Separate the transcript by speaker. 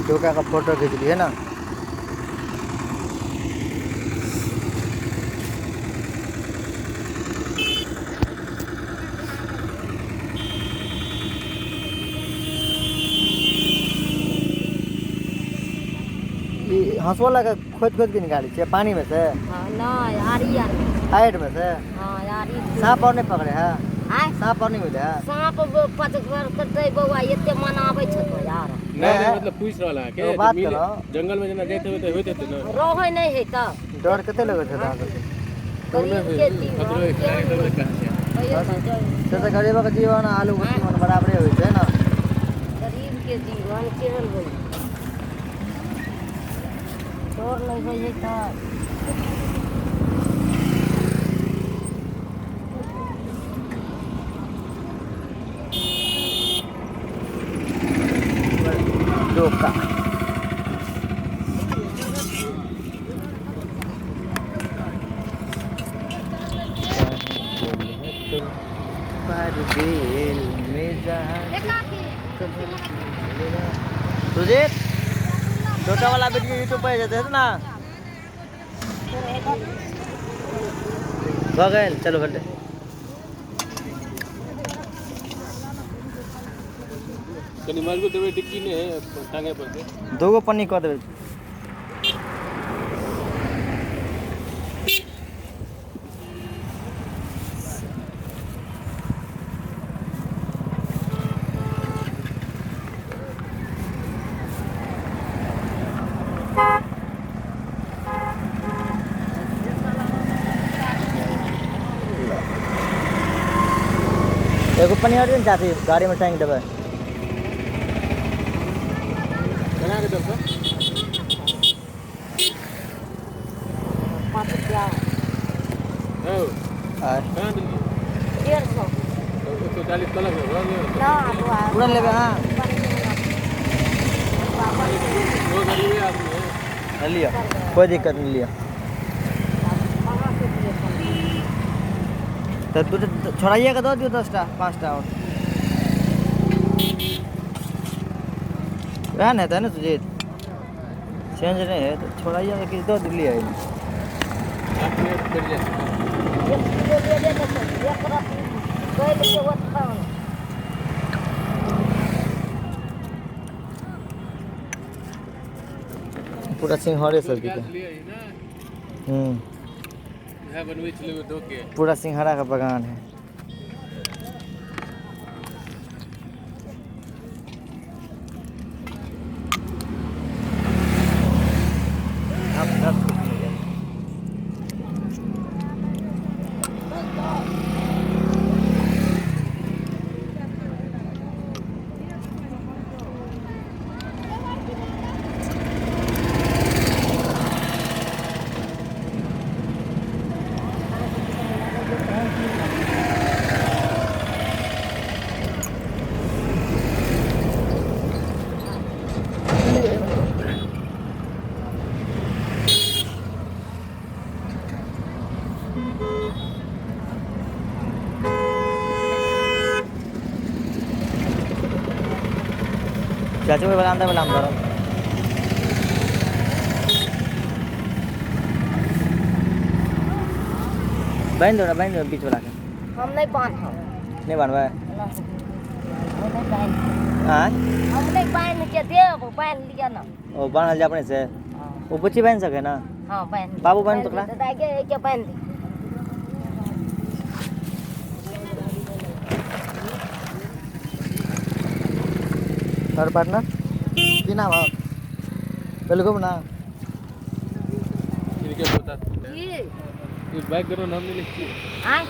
Speaker 1: डोका का फोटो खींच लिए ना। हंसुआ लगा खोद खोद के निकाली चाहिए पानी में से।
Speaker 2: नहीं आरी
Speaker 1: हाइट में से।
Speaker 2: हाँ आरी
Speaker 1: सांप और नहीं पकड़े है।
Speaker 2: आय
Speaker 1: सांप और नहीं मिले है।
Speaker 2: सांप पचकर करते बउआ एते मनाबै छ तो यार
Speaker 3: नहीं मतलब पूछ रहा है के
Speaker 1: बात करो
Speaker 3: जंगल में जना जाते होते होते थे ना
Speaker 2: रहै नहीं है त
Speaker 1: डर कते लगे थे दादा
Speaker 2: गरीब के जीवन
Speaker 3: खतरे कहां
Speaker 1: से तो गरीब का जीवन आलू के जीवन बराबरे होय छै ना।
Speaker 2: गरीब के जीवन केहन होय डर नहीं होय है त
Speaker 1: डोका सुजीत डोका वाला वीडियो यूट्यूब पे जाते है ना। भगल चलो भले
Speaker 3: कनी मार को देवे डिक्की ने टांगे पर के
Speaker 1: दोगो पन्नी कर देवे। एगो पन्नी और चाची गाड़ी में टांग देवे।
Speaker 3: कहां के तरफ
Speaker 2: 5 रुपया
Speaker 3: है
Speaker 1: हां
Speaker 3: कहां दिन
Speaker 2: 150
Speaker 3: 140 तलक है
Speaker 2: ना बुआ
Speaker 1: पूरा लेवे। हां
Speaker 3: वो गरीब आदमी है
Speaker 1: लिया कोई दिक्कत नहीं लिया। तो तू छोड़ाइए का दो दियो 10टा 5टा और रहने है ना तुझे चेंज नहीं है तो छोड़ाइए का किस दो दिल्ली है
Speaker 3: आपने कर दिया
Speaker 2: एक किलो दे दे तो एक रत गए के वत खाओ
Speaker 1: पूरा सिंघाड़े सब के।
Speaker 3: है बनवे चले दो के
Speaker 1: पूरा सिंघाड़ा का बागान है। चाचू में बरामदा में नाम करो बांध दो बीच वाला के।
Speaker 2: हम नहीं बांध
Speaker 1: नहीं बांधवा
Speaker 2: हम नहीं बांध के देब बांध लिया ना
Speaker 1: ओ बांध जा अपने से वो पुची बांध सके ना।
Speaker 2: हां बांध
Speaker 1: बाबू बांध तो
Speaker 2: दादा के बांध दी
Speaker 1: सर पार्टनर की नाम है बिल्कुल ना
Speaker 3: इनके बता ये बाइक करो नाम नहीं लिखी
Speaker 2: हां